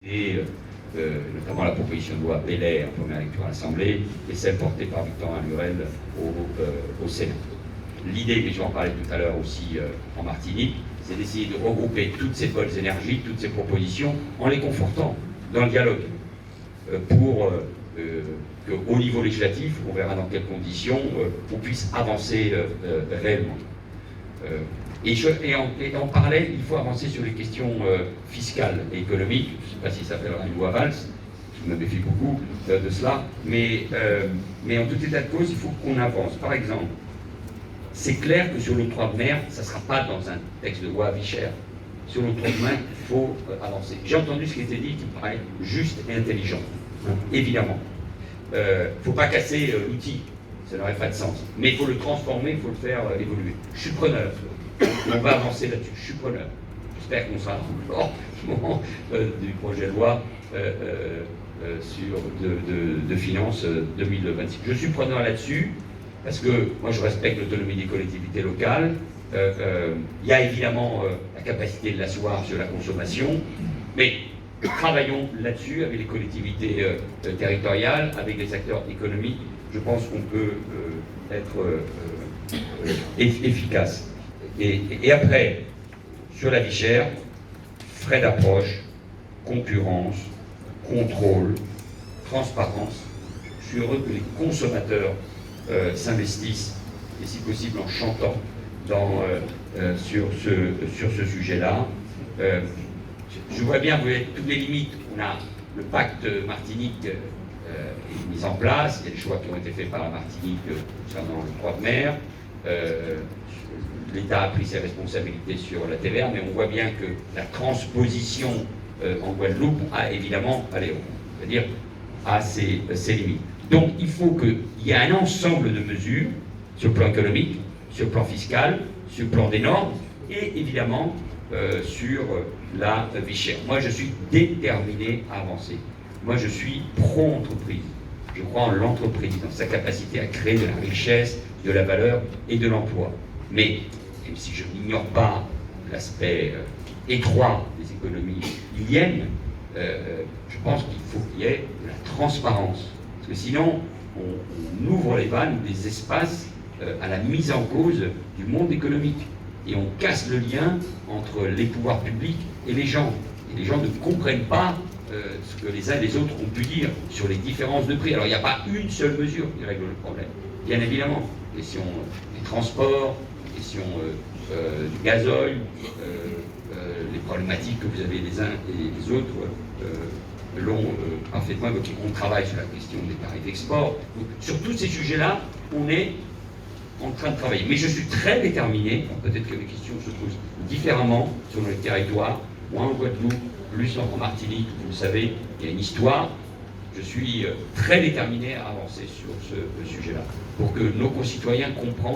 Et notamment la proposition de loi Bellet en première lecture à l'Assemblée et celle portée par Victorin Lurel au Sénat. L'idée, mais je vais en parler tout à l'heure aussi en Martinique, c'est d'essayer de regrouper toutes ces bonnes énergies, toutes ces propositions, en les confortant dans le dialogue, pour qu'au niveau législatif, on verra dans quelles conditions, on puisse avancer réellement. Et en parallèle, il faut avancer sur les questions fiscales et économiques. Je ne sais pas si ça s'appellera une loi Valls, je me méfie beaucoup de cela, mais en tout état de cause, il faut qu'on avance. Par exemple, c'est clair que sur l'octroi de mer, ça ne sera pas dans un texte de loi à vie chère. Sur l'octroi de mer, il faut avancer. J'ai entendu ce qui était dit qui me paraît juste et intelligent, évidemment. Il ne faut pas casser l'outil, ça n'aurait pas de sens. Mais il faut le transformer, il faut le faire évoluer. Je suis preneur. On va avancer là-dessus. Je suis preneur. J'espère qu'on sera encore au moment du projet de loi de finances 2026. Je suis preneur là-dessus parce que moi je respecte l'autonomie des collectivités locales. Il y a évidemment la capacité de l'asseoir sur la consommation, mais travaillons là-dessus avec les collectivités territoriales, avec les acteurs économiques. Je pense qu'on peut être efficace. Et après, sur la vie chère, frais d'approche, concurrence, contrôle, transparence. Je suis heureux que les consommateurs s'investissent, et si possible en chantant, sur ce sujet-là. Je vois bien, vous voyez, toutes les limites. On a le pacte Martinique est mis en place, il y a des choix qui ont été faits par la Martinique concernant l'octroi de mer. L'État a pris ses responsabilités sur la TVA, mais on voit bien que la transposition en Guadeloupe a évidemment, c'est-à-dire a ses limites. Donc il faut qu'il y ait un ensemble de mesures sur le plan économique, sur le plan fiscal, sur le plan des normes et évidemment sur la vie chère. Moi je suis déterminé à avancer. Moi je suis pro-entreprise. Je crois en l'entreprise, dans sa capacité à créer de la richesse, de la valeur et de l'emploi. Mais, même si je n'ignore pas l'aspect étroit des économies liliennes, je pense qu'il faut qu'il y ait de la transparence. Parce que sinon, on ouvre les vannes, des espaces à la mise en cause du monde économique. Et on casse le lien entre les pouvoirs publics et les gens. Et les gens ne comprennent pas ce que les uns et les autres ont pu dire sur les différences de prix. Alors il n'y a pas une seule mesure qui règle le problème. Bien évidemment, question des transports, question du gazoil, les problématiques que vous avez les uns et les autres l'ont parfaitement évoqué. On travaille sur la question des tarifs d'export. Sur tous ces sujets-là, on est en train de travailler. Mais je suis très déterminé, peut-être que les questions se posent différemment sur les territoires, moins en Guadeloupe, plus en Martinique, vous le savez, il y a une histoire. Je suis très déterminé à avancer sur ce sujet-là, pour que nos concitoyens comprennent